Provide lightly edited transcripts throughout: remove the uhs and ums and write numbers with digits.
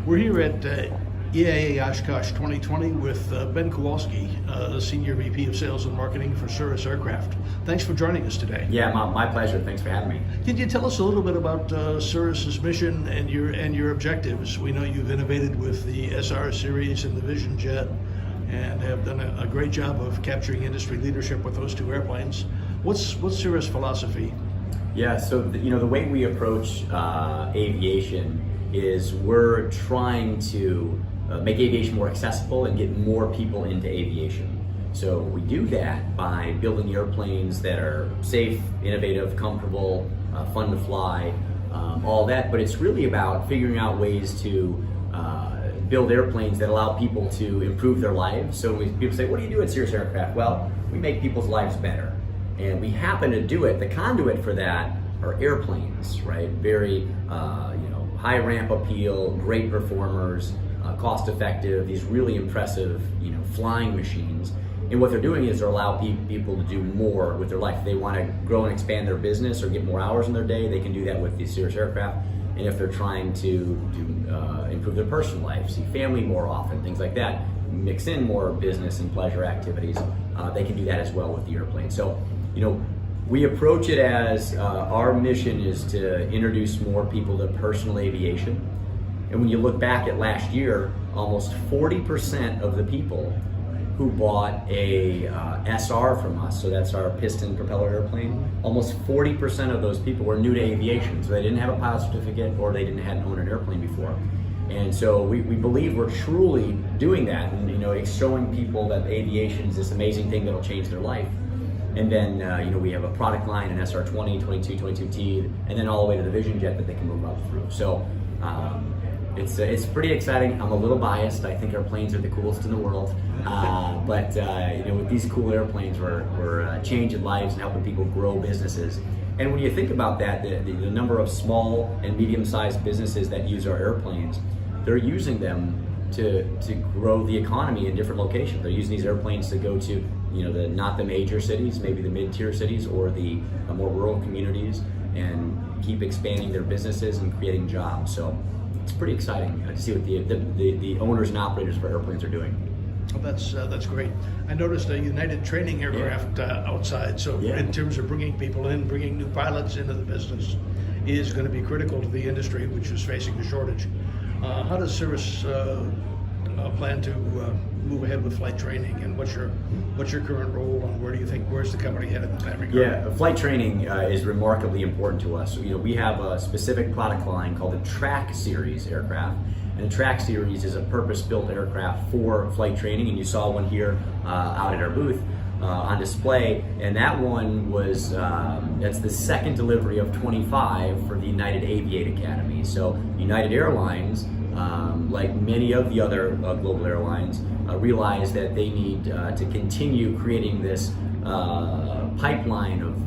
We're here at EAA Oshkosh 2020 with Ben Kowalski, Senior VP of Sales and Marketing for Cirrus Aircraft. Thanks for joining us today. Yeah, my pleasure. Thanks for having me. Can you tell us a little bit about Cirrus's mission and your objectives? We know you've innovated with the SR series and the Vision Jet and have done a great job of capturing industry leadership with those two airplanes. What's Cirrus' philosophy? Yeah, so the way we approach aviation is we're trying to make aviation more accessible and get more people into aviation. So we do that by building airplanes that are safe, innovative, comfortable, fun to fly, all that. But it's really about figuring out ways to build airplanes that allow people to improve their lives. So when people say, what do you do at Cirrus Aircraft? Well, we make people's lives better. And we happen to do it. The conduit for that are airplanes, right? Very, high ramp appeal, great performers, cost effective, these really impressive, flying machines. And what they're doing is they're allowing people to do more with their life. If they want to grow and expand their business or get more hours in their day, they can do that with the Cirrus Aircraft. And if they're trying to improve their personal life, see family more often, things like that, mix in more business and pleasure activities, they can do that as well with the airplane. So, we approach it as our mission is to introduce more people to personal aviation. And when you look back at last year, almost 40% of the people who bought a SR from us, so that's our piston propeller airplane, almost 40% of those people were new to aviation. So they didn't have a pilot certificate or they didn't own an airplane before. And so we believe we're truly doing that, and it's showing people that aviation is this amazing thing that'll change their life. And then we have a product line, an SR20, 22, 22T, and then all the way to the Vision Jet that they can move up through. So it's pretty exciting. I'm a little biased. I think our planes are the coolest in the world. But with these cool airplanes, we're changing lives and helping people grow businesses. And when you think about that, the number of small and medium-sized businesses that use our airplanes, they're using them to grow the economy in different locations. They're using these airplanes to go to not the major cities, maybe the mid-tier cities or the more rural communities, and keep expanding their businesses and creating jobs. So it's pretty exciting to see what the owners and operators of our airplanes are doing. Well, that's great. I noticed a United training aircraft outside. So in terms of bringing people in, bringing new pilots into the business is going to be critical to the industry, which is facing a shortage. How does Cirrus plan to move ahead with flight training, and what's your current role, and where's the company headed in that regard? Yeah, flight training is remarkably important to us. We have a specific product line called the Track Series aircraft, and the Track Series is a purpose-built aircraft for flight training, and you saw one here out at our booth on display, and that one was that's the second delivery of 25 for the United Aviate Academy. So United Airlines, like many of the other global airlines, realize that they need to continue creating this pipeline of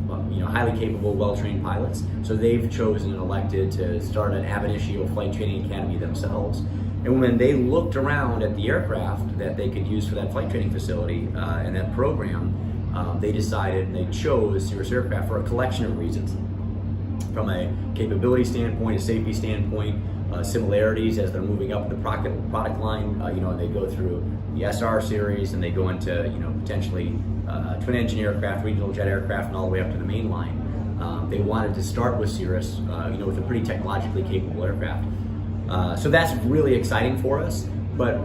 highly capable, well-trained pilots. So they've chosen and elected to start an ab initio flight training academy themselves. And when they looked around at the aircraft that they could use for that flight training facility and that program, they decided and they chose Cirrus Aircraft for a collection of reasons. From a capability standpoint, a safety standpoint, similarities as they're moving up the product line, they go through the SR series and they go into potentially twin engine aircraft, regional jet aircraft, and all the way up to the main line. They wanted to start with Cirrus, with a pretty technologically capable aircraft. So that's really exciting for us. But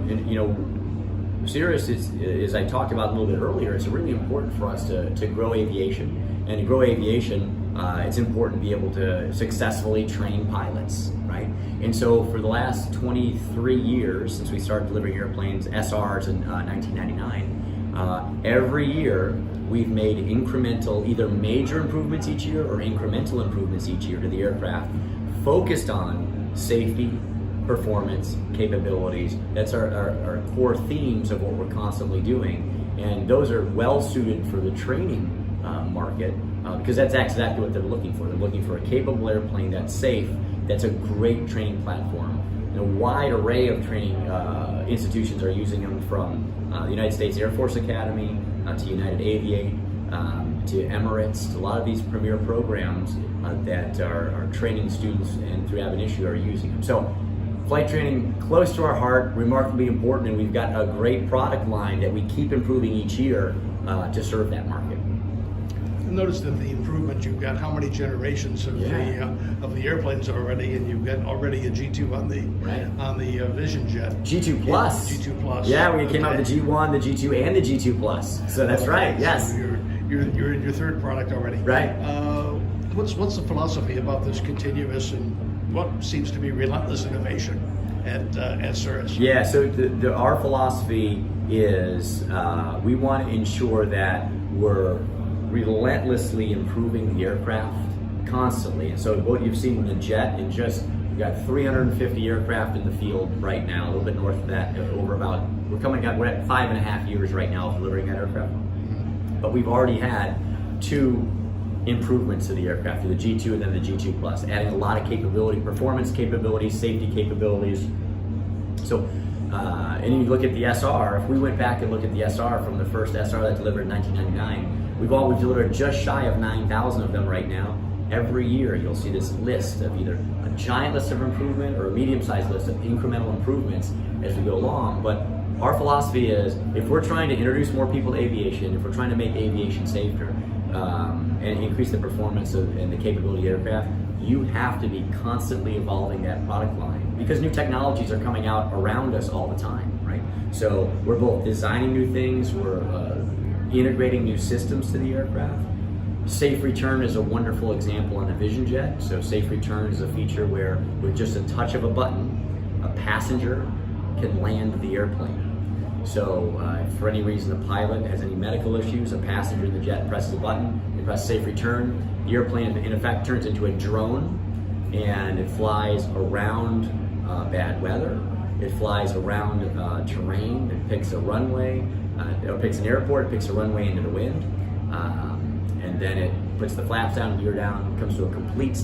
Cirrus is, as I talked about a little bit earlier, it's really important for us to grow aviation. And to grow aviation, it's important to be able to successfully train pilots, right? And so for the last 23 years, since we started delivering airplanes, SRs in 1999, every year we've made incremental, either major improvements each year or incremental improvements each year to the aircraft, focused on safety, performance, capabilities. That's our core themes of what we're constantly doing. And those are well suited for the training market, because that's exactly what they're looking for. They're looking for a capable airplane that's safe, that's a great training platform. A wide array of training institutions are using them, from the United States Air Force Academy to United Aviate to Emirates, to a lot of these premier programs that are training students and through ab initio are using them. So flight training close to our heart, remarkably important, and we've got a great product line that we keep improving each year to serve that market. Notice that the improvement, you've got how many generations of the airplanes already, and you've got already a G2 on the Vision Jet. G2 Plus. G2 Plus. Yeah, we came out with the G1, the G2, and the G2 Plus. So that's right. Yes. So you're in your third product already. Right. What's the philosophy about this continuous and what seems to be relentless innovation at Cirrus? Yeah. So our philosophy is we want to ensure that we're relentlessly improving the aircraft constantly. And so what you've seen in the jet, we've got 350 aircraft in the field right now, a little bit north of that, we're at 5.5 years right now of delivering that aircraft. But we've already had 2 improvements to the aircraft, the G2 and then the G2 Plus, adding a lot of capability, performance capabilities, safety capabilities. So, and you look at the SR, if we went back and look at the SR from the first SR that delivered in 1999, we've delivered just shy of 9,000 of them right now. Every year you'll see this list of either a giant list of improvement or a medium-sized list of incremental improvements as we go along. But our philosophy is, if we're trying to introduce more people to aviation, if we're trying to make aviation safer, and increase the performance and the capability of aircraft, you have to be constantly evolving that product line because new technologies are coming out around us all the time, right? So we're both designing new things, we're integrating new systems to the aircraft. Safe return is a wonderful example on the Vision Jet. So safe return is a feature where with just a touch of a button, a passenger can land the airplane. So if for any reason the pilot has any medical issues, a passenger in the jet presses a button, they press safe return, the airplane in effect turns into a drone and it flies around bad weather, it flies around terrain, it picks a runway, it picks an airport, it picks a runway into the wind, and then it puts the flaps down, gear down, comes to a complete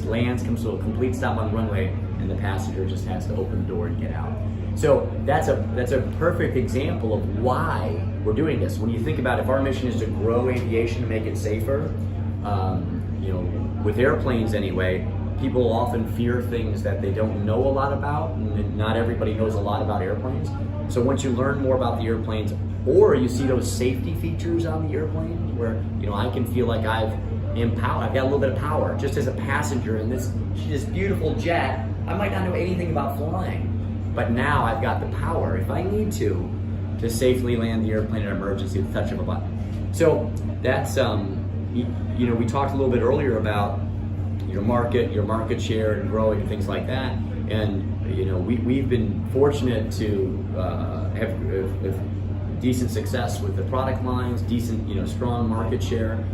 stop on the runway, and the passenger just has to open the door and get out. So that's a perfect example of why we're doing this. When you think about if our mission is to grow aviation to make it safer, with airplanes anyway, people often fear things that they don't know a lot about, and not everybody knows a lot about airplanes. So once you learn more about the airplanes, or you see those safety features on the airplane, where I can feel like I've got a little bit of power just as a passenger in this beautiful jet. I might not know anything about flying, but now I've got the power, if I need to safely land the airplane in an emergency with the touch of a button. So that's, we talked a little bit earlier about your market share and growing and things like that. And, we've been fortunate to have decent success with the product lines, decent, strong market share.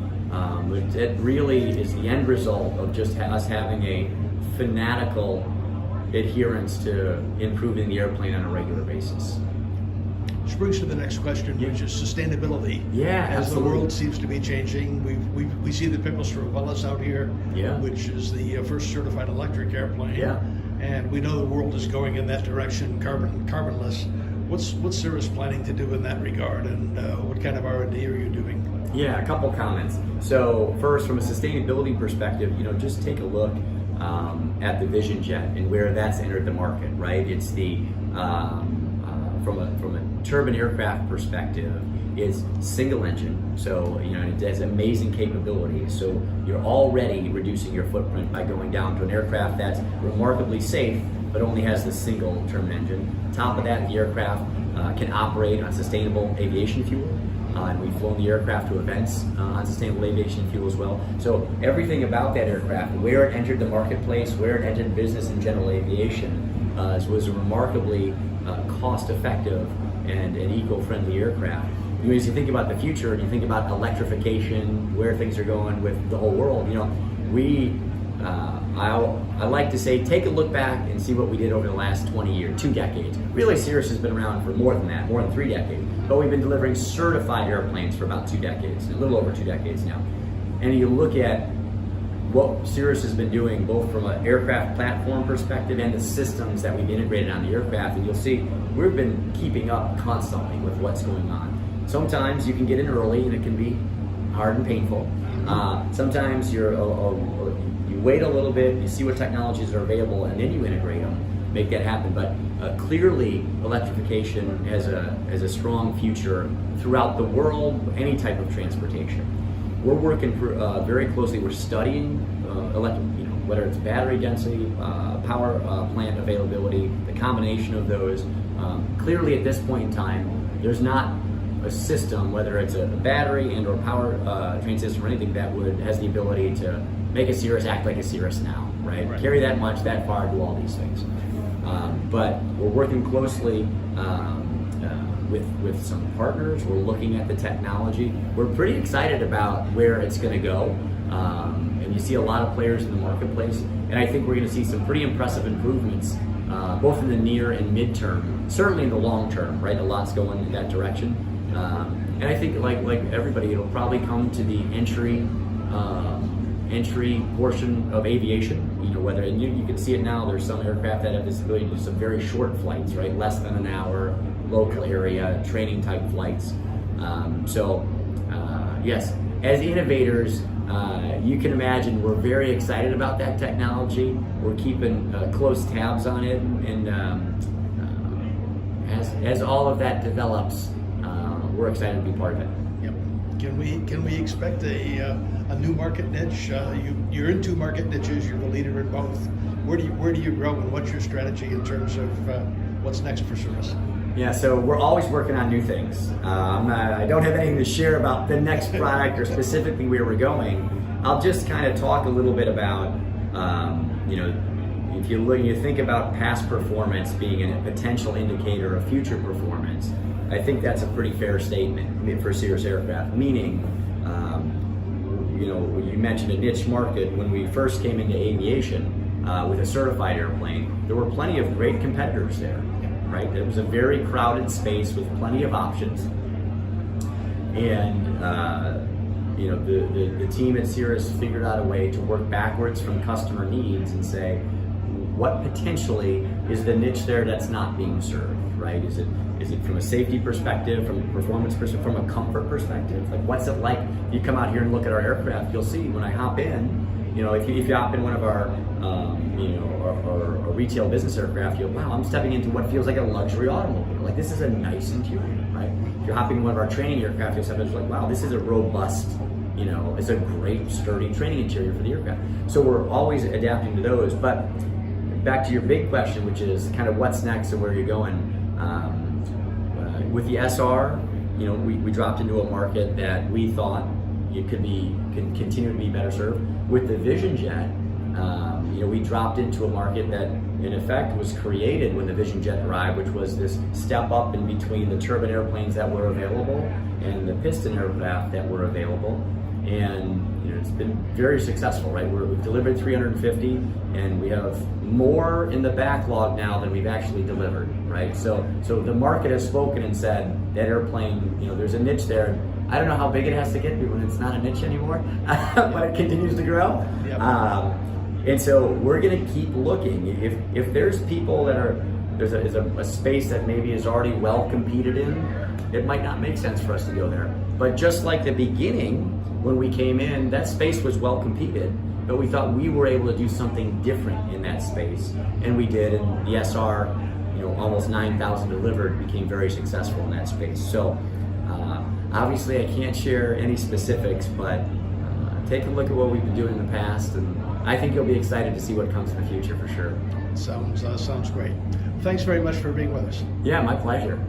It really is the end result of just us having a fanatical adherence to improving the airplane on a regular basis. Which brings to the next question, which is sustainability. Yeah, as absolutely. the world seems to be changing, we see the Pipistrel Velas out here, which is the first certified electric airplane. Yeah. And we know the world is going in that direction, carbonless. What's Cirrus planning to do in that regard, and what kind of R&D are you doing? Yeah, a couple comments. So first, from a sustainability perspective, just take a look at the Vision Jet and where that's entered the market, right? It's the from a turbine aircraft perspective, it's single engine, so it has amazing capabilities. So you're already reducing your footprint by going down to an aircraft that's remarkably safe, but only has the single turbine engine. On top of that, the aircraft can operate on sustainable aviation fuel. And we've flown the aircraft to events on sustainable aviation fuel as well. So everything about that aircraft, where it entered the marketplace, where it entered business in general aviation, was a remarkably cost-effective and eco-friendly aircraft. As you think about the future and you think about electrification, where things are going with the whole world, I like to say, take a look back and see what we did over the last 20 years, 2 decades. Really, Cirrus has been around for more than that, more than 3 decades. But we've been delivering certified airplanes for about 2 decades, a little over 2 decades now. And you look at what Cirrus has been doing, both from an aircraft platform perspective and the systems that we've integrated on the aircraft, and you'll see we've been keeping up constantly with what's going on. Sometimes you can get in early and it can be hard and painful. Sometimes you wait a little bit, you see what technologies are available, and then you integrate them. make that happen. But clearly, electrification has a strong future throughout the world, any type of transportation. We're working very closely. We're studying whether it's battery density, power plant availability, the combination of those. Clearly, at this point in time, there's not a system, whether it's a battery and or power train system or anything that has the ability to make a Cirrus act like a Cirrus now, right? Carry that much, that far, do all these things. But we're working closely with some partners. We're looking at the technology. We're pretty excited about where it's going to go. And you see a lot of players in the marketplace. And I think we're going to see some pretty impressive improvements, both in the near and midterm, certainly in the long term, right? A lot's going in that direction. And I think like everybody, it'll probably come to the entry portion of aviation, whether, and you can see it now, there's some aircraft that have this ability to do some very short flights, right? Less than an hour, local area, training type flights. Yes, as innovators, you can imagine we're very excited about that technology. We're keeping close tabs on it, and as all of that develops, we're excited to be part of it. Yep. Can we expect a new market niche? You're in two market niches. You're the leader in both. Where do you grow, and what's your strategy in terms of what's next for Cirrus? Yeah, so we're always working on new things. I don't have anything to share about the next product or specifically where we're going. I'll just kind of talk a little bit about, if you think about past performance being a potential indicator of future performance, I think that's a pretty fair statement for Cirrus Aircraft, meaning, you mentioned a niche market. When we first came into aviation with a certified airplane, there were plenty of great competitors there, right? It was a very crowded space with plenty of options. And, the team at Cirrus figured out a way to work backwards from customer needs and say, what potentially is the niche there that's not being served, right? Is it from a safety perspective, from a performance perspective, from a comfort perspective? Like, what's it like? If you come out here and look at our aircraft, you'll see when I hop in, if you hop in one of our, our retail business aircraft, you'll, wow, I'm stepping into what feels like a luxury automobile. Like, this is a nice interior, right? If you're hopping in one of our training aircraft, you'll step into like, wow, this is a robust, it's a great, sturdy training interior for the aircraft. So we're always adapting to those. But back to your big question, which is kind of what's next and where you're going. With the SR, we dropped into a market that we thought it could continue to be better served. With the Vision Jet, we dropped into a market that in effect was created when the Vision Jet arrived, which was this step up in between the turbine airplanes that were available and the piston aircraft that were available. And it's been very successful, right? We've delivered 350, and we have more in the backlog now than we've actually delivered, right? So the market has spoken and said that airplane, there's a niche there. I don't know how big it has to get when it's not a niche anymore, but it continues to grow. Yep. And so we're going to keep looking. If there's people that there's a space that maybe is already well competed in, it might not make sense for us to go there. But just like the beginning, when we came in, that space was well competed, but we thought we were able to do something different in that space, and we did. And the SR, almost 9,000 delivered, became very successful in that space. So obviously, I can't share any specifics, but take a look at what we've been doing in the past, and I think you'll be excited to see what comes in the future for sure. Sounds great. Thanks very much for being with us. Yeah, my pleasure.